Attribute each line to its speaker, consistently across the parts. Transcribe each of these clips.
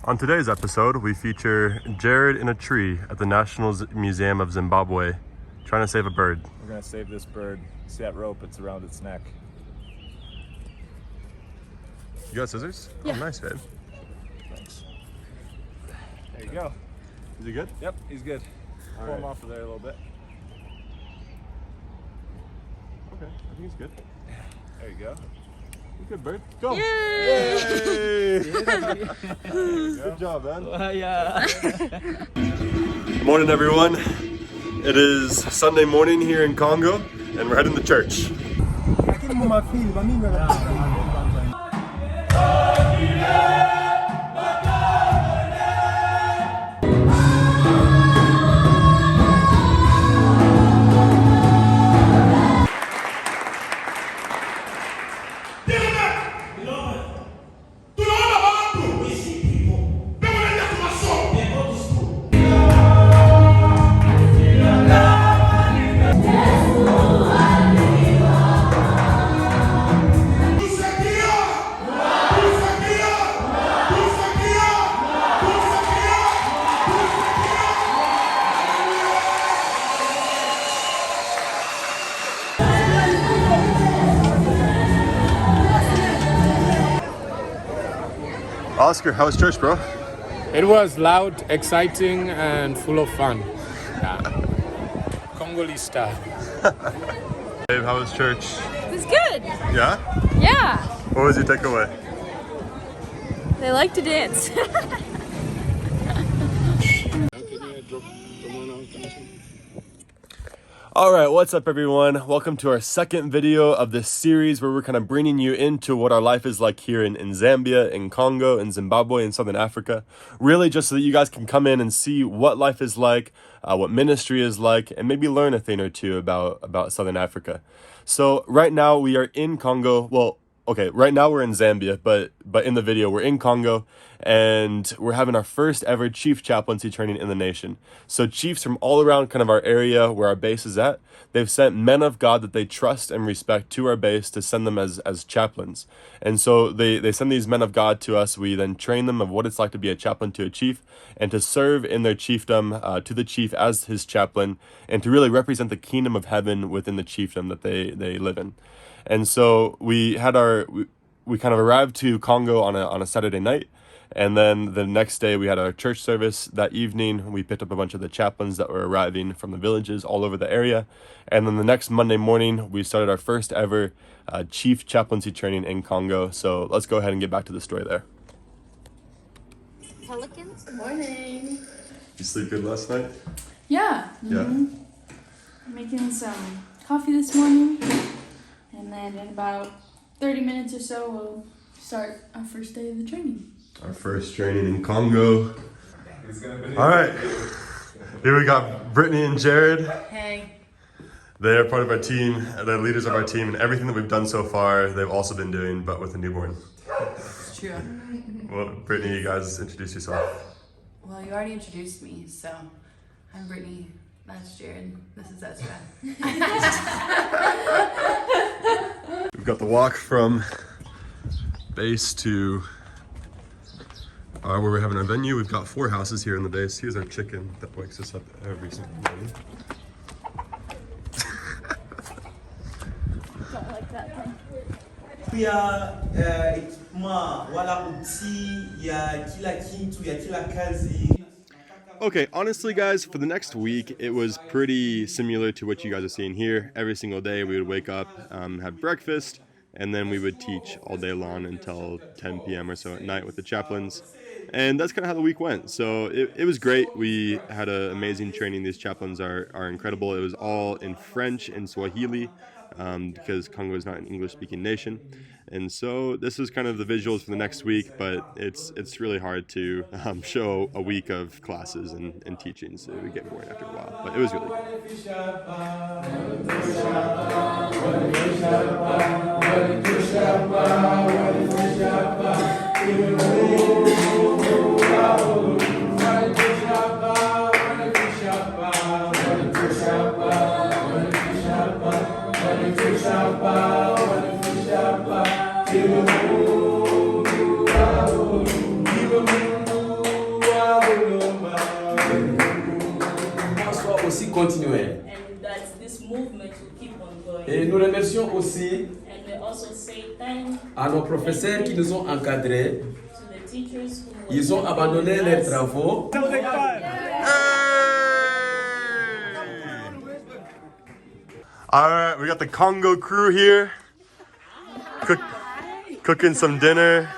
Speaker 1: On today's episode, we feature Jared in a tree at the National Museum of Zimbabwe, trying to save a bird.
Speaker 2: We're gonna save this bird. See that rope? It's around its neck.
Speaker 1: You got scissors?
Speaker 3: Yeah.
Speaker 1: Oh, nice, babe.
Speaker 2: Thanks. There you go.
Speaker 1: Is he good?
Speaker 2: Yep, he's good. Pull him off of there a little bit.
Speaker 1: Okay, I think he's good.
Speaker 2: There you go.
Speaker 1: Good bird. Go.
Speaker 3: Yay!
Speaker 1: Good job, man.
Speaker 3: Yeah.
Speaker 1: Morning, everyone. It is Sunday morning here in Congo, and we're heading to church. Oscar, how was church, bro?
Speaker 4: It was loud, exciting, and full of fun. Yeah. Congolese style.
Speaker 1: Dave, how was church?
Speaker 3: It was good.
Speaker 1: Yeah?
Speaker 3: Yeah.
Speaker 1: What was your takeaway?
Speaker 3: They like to dance.
Speaker 1: All right, what's up, everyone? Welcome to our second video of this series where we're kind of bringing you into what our life is like here in Zambia, in Congo, in Zimbabwe, in Southern Africa. Really just so that you guys can come in and see what life is like, what ministry is like, and maybe learn a thing or two about Southern Africa. So right now we are in Congo. Well, okay, right now we're in Zambia, but in the video we're in Congo, and we're having our first ever chief chaplaincy training in the nation. So chiefs from all around kind of our area where our base is at, they've sent men of God that they trust and respect to our base to send them as chaplains. And so they send these men of God to us. We then train them of what it's like to be a chaplain to a chief and to serve in their chiefdom to the chief as his chaplain and to really represent the kingdom of heaven within the chiefdom that they live in. And so we kind of arrived to Congo on a Saturday night. And then the next day we had our church service. That evening we picked up a bunch of the chaplains that were arriving from the villages all over the area. And then the next Monday morning we started our first ever chief chaplaincy training in Congo. So let's go ahead and get back to the story there.
Speaker 3: Pelicans? Good morning.
Speaker 1: You sleep good last night?
Speaker 5: Yeah.
Speaker 1: Yeah.
Speaker 5: Making some coffee this morning. And then in about 30 minutes or so, we'll start our first day of the training.
Speaker 1: Our first training in Congo. All right. Here we got Brittany and Jared.
Speaker 5: Hey.
Speaker 1: They are part of our team. They're leaders of our team, and everything that we've done so far, they've also been doing, but with a newborn.
Speaker 6: It's true.
Speaker 1: Well, Brittany, you guys introduce yourself.
Speaker 6: Well, you already introduced me, so I'm Brittany. That's Jared. This is Ezra.
Speaker 1: We've got the walk from base to where we're having our venue. We've got 4 houses here in the base. Here's our chicken that wakes us up every single morning.
Speaker 3: Don't like that thing.
Speaker 1: Okay, honestly guys, for the next week, it was pretty similar to what you guys are seeing here. Every single day we would wake up, have breakfast, and then we would teach all day long until 10 p.m. or so at night with the chaplains. And that's kind of how the week went. So it was great. We had an amazing training. These chaplains are incredible. It was all in French and Swahili because Congo is not an English-speaking nation. And so this is kind of the visuals for the next week, but it's really hard to show a week of classes and teaching, so we get bored after a while. But it was really
Speaker 7: continuer.
Speaker 8: And that this movement will keep on going.
Speaker 7: Et nous remercions aussi
Speaker 8: And we also say thank
Speaker 7: à nos professeurs qui nous ont encadrés.
Speaker 8: to the teachers who were
Speaker 7: Ils ont abandonné leurs travaux.
Speaker 1: All right, we got the Congo crew here, cooking some dinner.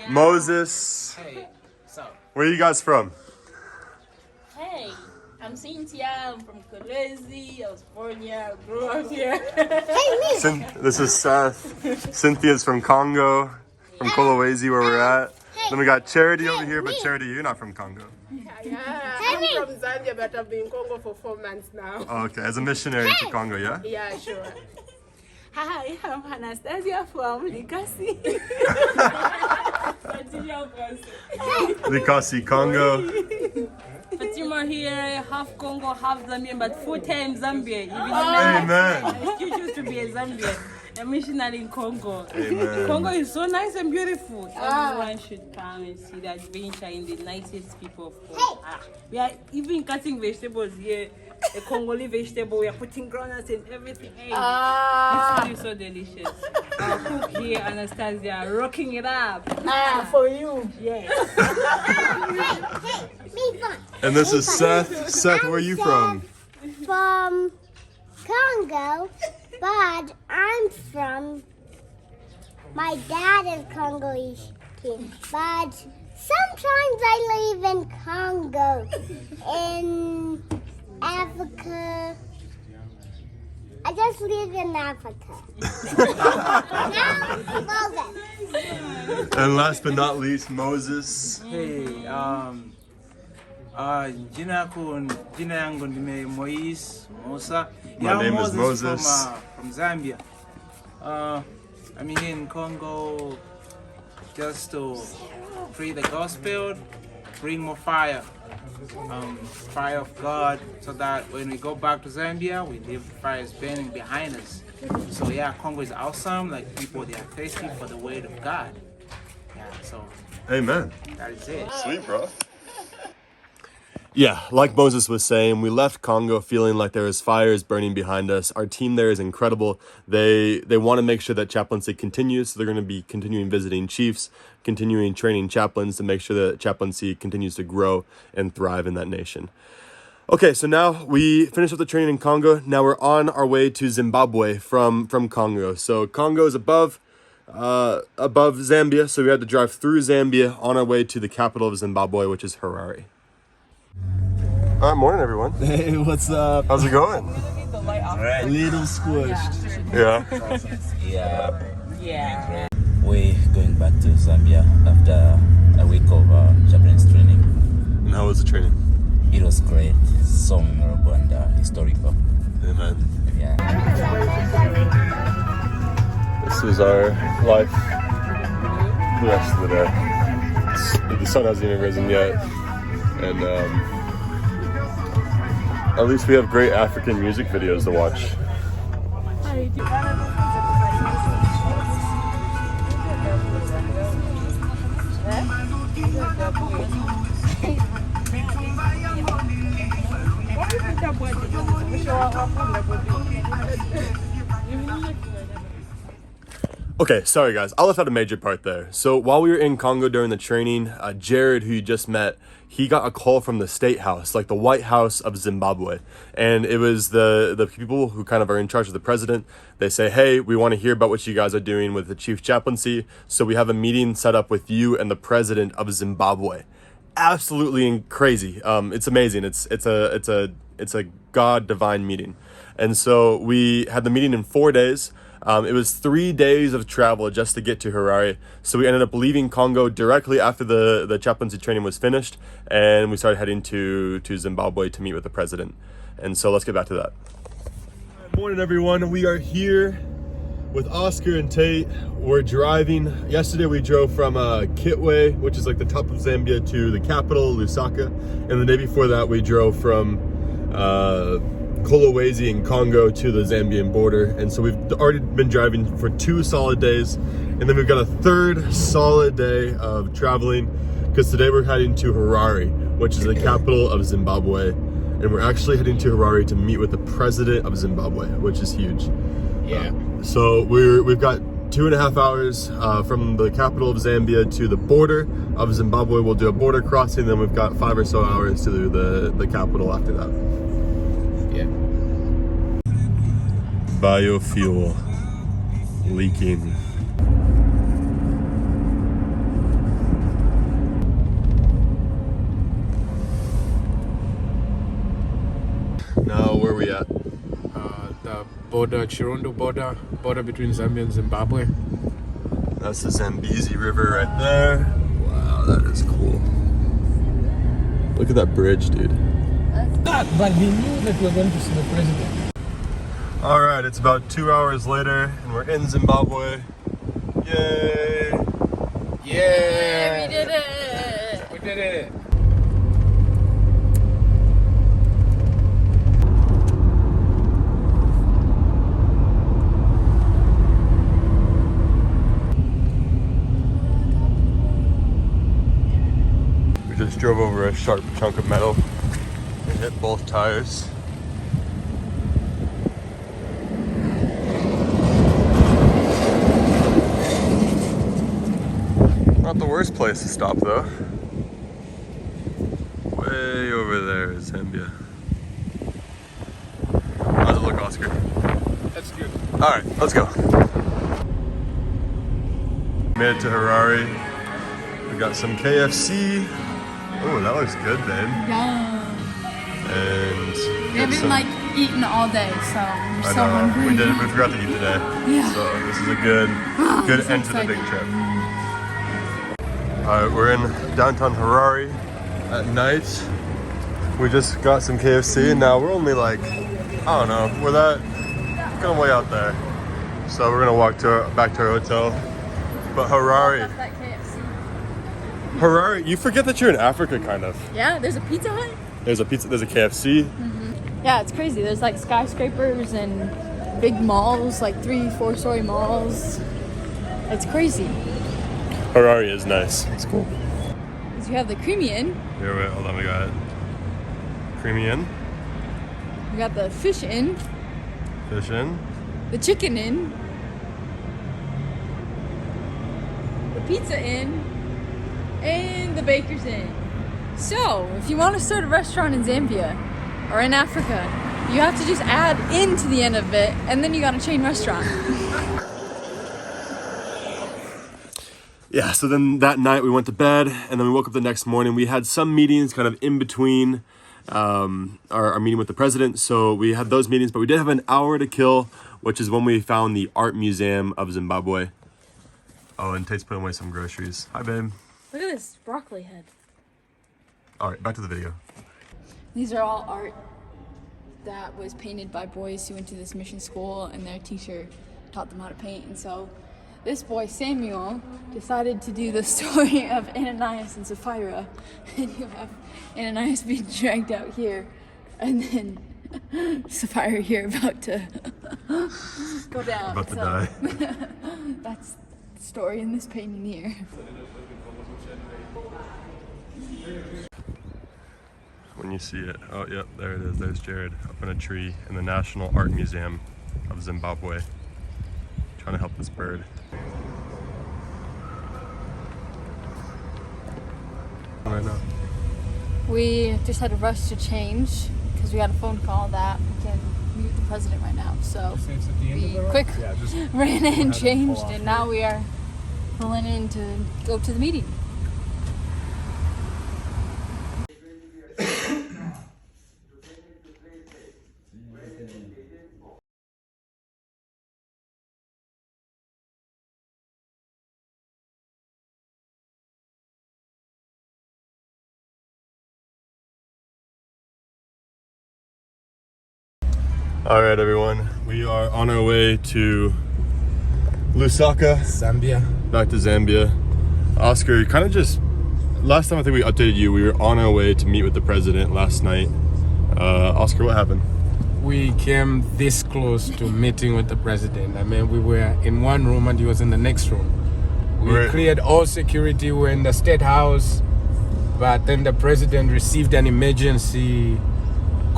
Speaker 1: Moses, where are you guys from?
Speaker 3: Hey, I'm Cynthia. I'm from Kolwezi. I was born here. I grew up here.
Speaker 1: This is Seth. Cynthia's from Congo, from Kolwezi, where we're at. Then we got Charity over here, but Charity, you're not from Congo.
Speaker 9: I'm from Zambia, but I've been in Congo for 4 months now.
Speaker 1: Oh, okay, as a missionary to Congo, yeah?
Speaker 9: Yeah, sure.
Speaker 8: Hi, I'm Anastasia from Likasi.
Speaker 1: Likasi, Congo.
Speaker 8: Fatima here, half Congo, half Zambian, but full-time Zambian. Even
Speaker 1: Amen.
Speaker 8: you choose to be a Zambian, a missionary in Congo.
Speaker 1: Amen.
Speaker 8: Congo is so nice and beautiful. Everyone should come and see the adventure in the nicest people of Congo. We are even cutting vegetables here. A Congolese vegetable, we are putting groundnuts and everything. Hey, this food is so delicious. Our cook here, Anastasia, rocking it up.
Speaker 9: For you.
Speaker 8: Yes.
Speaker 1: And this is Seth. Seth, where are you from?
Speaker 10: From Congo, but I'm from. My dad is Congolese, but sometimes I live in Congo, in Africa. I just live in Africa. Now, Moses.
Speaker 1: And last but not least, Moses.
Speaker 11: Hey, jina yangu ni Moise Musa.
Speaker 1: My name is Moses.
Speaker 11: From Zambia. I'm here in Congo just to preach the gospel, bring more fire. Fire of God, so that when we go back to Zambia, we leave the fires burning behind us. So yeah, Congo is awesome. Like people, they are thirsty for the word of God. Yeah, so
Speaker 1: Amen.
Speaker 11: that is it.
Speaker 1: Sweet, bro. Yeah, like Moses was saying, we left Congo feeling like there was fires burning behind us. Our team there is incredible. They want to make sure that chaplaincy continues, so they're going to be continuing visiting chiefs, continuing training chaplains to make sure that chaplaincy continues to grow and thrive in that nation. Okay, so now we finished up the training in Congo. Now we're on our way to Zimbabwe from Congo. So Congo is above Zambia, so we had to drive through Zambia on our way to the capital of Zimbabwe, which is Harare. All right, morning, everyone.
Speaker 12: Hey, what's up?
Speaker 1: How's it going?
Speaker 12: A little squished.
Speaker 1: Yeah.
Speaker 13: Yeah. We're going back to Zambia after a week of chaplain's training.
Speaker 1: And how was the training?
Speaker 13: It was great, so memorable and historical.
Speaker 1: Amen.
Speaker 13: Yeah.
Speaker 1: This is our life the rest of the day. The sun hasn't even risen yet, and at least we have great African music videos to watch. Okay, sorry guys, I left out a major part there. So while we were in Congo during the training, Jared, who you just met, he got a call from the State House, like the White House of Zimbabwe. And it was the people who kind of are in charge of the president. They say, hey, we want to hear about what you guys are doing with the chief chaplaincy. So we have a meeting set up with you and the president of Zimbabwe. Absolutely crazy. It's amazing. It's a God divine meeting. And so we had the meeting in 4 days. It was 3 days of travel just to get to Harare. So we ended up leaving Congo directly after the chaplaincy training was finished, and we started heading to Zimbabwe to meet with the president. And so let's get back to that. Good morning, everyone. We are here with Oscar and Tate. We're driving. Yesterday we drove from Kitwe, which is like the top of Zambia, to the capital, Lusaka. And the day before that we drove from Kolwezi in Congo to the Zambian border. And so we've already been driving for 2 solid days, and then we've got a 3rd solid day of traveling, because today we're heading to Harare, which is the capital of Zimbabwe. and we're actually heading to Harare to meet with the president of Zimbabwe, which is huge.
Speaker 4: Yeah.
Speaker 1: So we've got 2.5 hours from the capital of Zambia to the border of Zimbabwe. We'll do a border crossing, then we've got 5 or so hours to do the capital after that.
Speaker 4: Yeah.
Speaker 1: Biofuel leaking. Now, where are we at?
Speaker 4: The border, Chirondo border between Zambia and Zimbabwe.
Speaker 1: That's the Zambezi River right there. Wow, that is cool. Look at that bridge, dude.
Speaker 4: But we knew that we were going to see the president.
Speaker 1: All right, it's about 2 hours later, and we're in Zimbabwe. Yay!
Speaker 4: Yeah!
Speaker 3: We did it!
Speaker 4: We did it!
Speaker 1: We just drove over a sharp chunk of metal and hit both tires. Not the worst place to stop though. Way over there is Zambia. How's it look, Oscar?
Speaker 4: That's good.
Speaker 1: All right, let's go. Made it to Harare. We got some KFC. Oh, that looks good, babe.
Speaker 5: Yum.
Speaker 1: And
Speaker 5: We haven't like eaten all day, so I'm so hungry.
Speaker 1: We forgot to eat today.
Speaker 5: Yeah.
Speaker 1: So this is a good
Speaker 5: I'm so
Speaker 1: end to the big
Speaker 5: excited.
Speaker 1: trip. Alright, we're in downtown Harare at night. We just got some KFC and now we're only like, I don't know, we're kind of way out there. So we're gonna walk back to our hotel. But Harare,
Speaker 5: That KFC.
Speaker 1: Harare, you forget that you're in Africa kind of.
Speaker 5: Yeah, there's a Pizza Hut.
Speaker 1: There's a KFC.
Speaker 5: Yeah, it's crazy. There's like skyscrapers and big malls, like 3-4 story malls. It's crazy.
Speaker 1: Harare is nice. It's cool.
Speaker 5: Because you have the Creamy Inn,
Speaker 1: Here, wait, hold on, we got Creamy Inn,
Speaker 5: you got the Fish Inn,
Speaker 1: Fish Inn,
Speaker 5: the Chicken Inn, the Pizza Inn, and the Baker's Inn. So, if you want to start a restaurant in Zambia or in Africa, you have to just add "in" to the end of it, and then you got a chain restaurant.
Speaker 1: Yeah, so then that night we went to bed and then we woke up the next morning. We had some meetings kind of in between our meeting with the president. So we had those meetings, but we did have an hour to kill, which is when we found the Art Museum of Zimbabwe. Oh, and Tate's putting away some groceries. Hi, babe.
Speaker 5: Look at this broccoli head.
Speaker 1: All right, back to the video.
Speaker 5: These are all art that was painted by boys who went to this mission school, and their teacher taught them how to paint. And so this boy, Samuel, decided to do the story of Ananias and Sapphira. And you have Ananias being dragged out here, and then Sapphira here about to go down.
Speaker 1: About to die.
Speaker 5: That's the story in this painting here.
Speaker 1: When you see it, oh, yep, there it is. There's Jared up in a tree in the National Art Museum of Zimbabwe, trying to help this bird. Right now.
Speaker 5: We just had to rush to change because we got a phone call that we can meet the president right now. So we quick ran in, changed, and now we are pulling in to go to the meeting.
Speaker 1: All right, everyone, we are on our way to Lusaka,
Speaker 4: Zambia.
Speaker 1: Back to Zambia. Oscar, kind of just, last time I think we updated you, we were on our way to meet with the president last night. Oscar, what happened?
Speaker 4: We came this close to meeting with the president. I mean, we were in one room and he was in the next room. We cleared all security, we were in the State House, but then the president received an emergency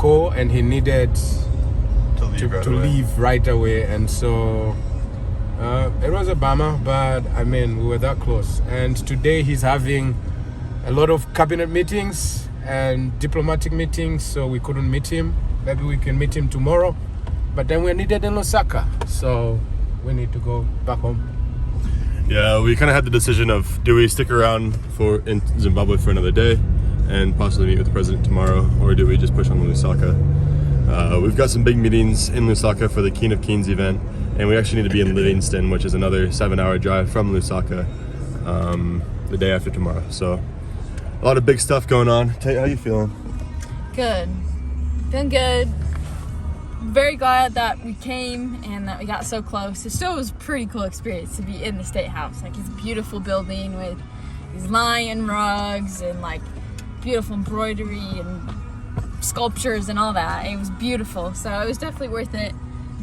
Speaker 4: call and he needed
Speaker 1: to
Speaker 4: to leave right away, and so it was a bummer, but I mean, we were that close. And today he's having a lot of cabinet meetings and diplomatic meetings, so we couldn't meet him. Maybe we can meet him tomorrow, but then we're needed in Lusaka, so we need to go back home.
Speaker 1: Yeah, we kind of had the decision of, do we stick around in Zimbabwe for another day and possibly meet with the president tomorrow, or do we just push on to Lusaka? We've got some big meetings in Lusaka for the King of Kings event, and we actually need to be in Livingston, which is another 7-hour drive from Lusaka, the day after tomorrow. So a lot of big stuff going on. Tate, how you feeling?
Speaker 5: Good. Feeling good. Very glad that we came and that we got so close. It still was a pretty cool experience to be in the State House. Like, it's a beautiful building with these lion rugs and like beautiful embroidery and sculptures and all that. It was beautiful, so it was definitely worth it.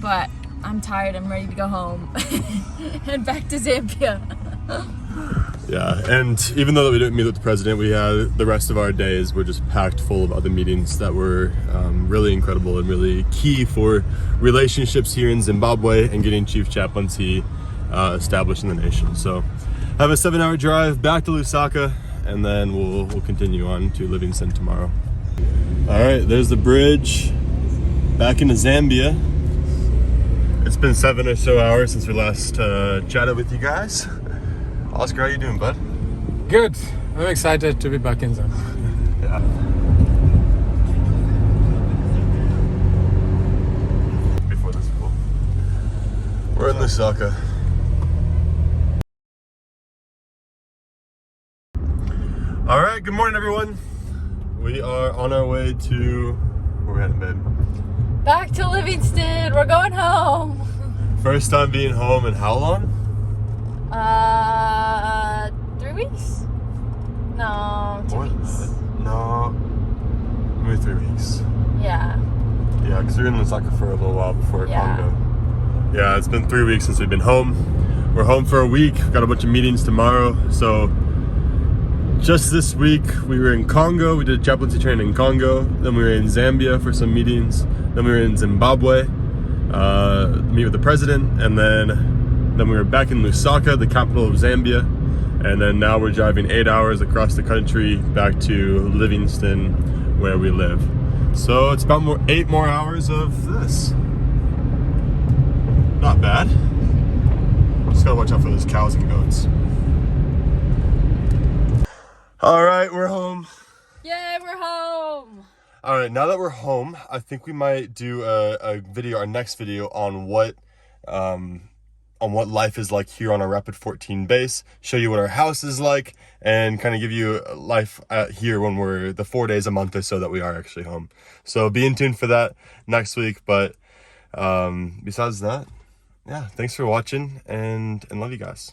Speaker 5: But I'm tired. I'm ready to go home and back to Zambia.
Speaker 1: Yeah, and even though we didn't meet with the president, we had the rest of our days were just packed full of other meetings that were really incredible and really key for relationships here in Zimbabwe and getting chief chaplaincy established in the nation. So I have a 7-hour drive back to Lusaka, and then we'll continue on to Livingston tomorrow. All right, there's the bridge back into Zambia. It's been 7 or so hours since we last chatted with you guys. Oscar, how you doing, bud?
Speaker 4: Good. I'm excited to be back in Zambia.
Speaker 1: Yeah. Before this school. We're in Lusaka. All right, good morning, everyone. We are on our way to, where we heading, babe?
Speaker 5: Back to Livingston. We're going home.
Speaker 1: First time being home in how long?
Speaker 5: 3 weeks? No, 2 weeks.
Speaker 1: No, maybe 3 weeks.
Speaker 5: Yeah.
Speaker 1: Yeah, because we were in Lusaka for a little while before Congo. Yeah, it's been 3 weeks since we've been home. We're home for a week. We've got a bunch of meetings tomorrow. So just this week, we were in Congo. We did chaplaincy training in Congo. Then we were in Zambia for some meetings. Then we were in Zimbabwe, meet with the president. And then we were back in Lusaka, the capital of Zambia. And then now we're driving 8 hours across the country back to Livingston, where we live. So it's about 8 more hours of this. Not bad. Just gotta watch out for those cows and goats. All right, we're home.
Speaker 5: Yay, we're home.
Speaker 1: All right, now that we're home, I think we might do a video, our next video, on what life is like here on our Rapid 14 base, show you what our house is like, and kind of give you life here when we're the 4 days a month or so that we are actually home. So be in tune for that next week. But besides that, yeah, thanks for watching, and love you guys.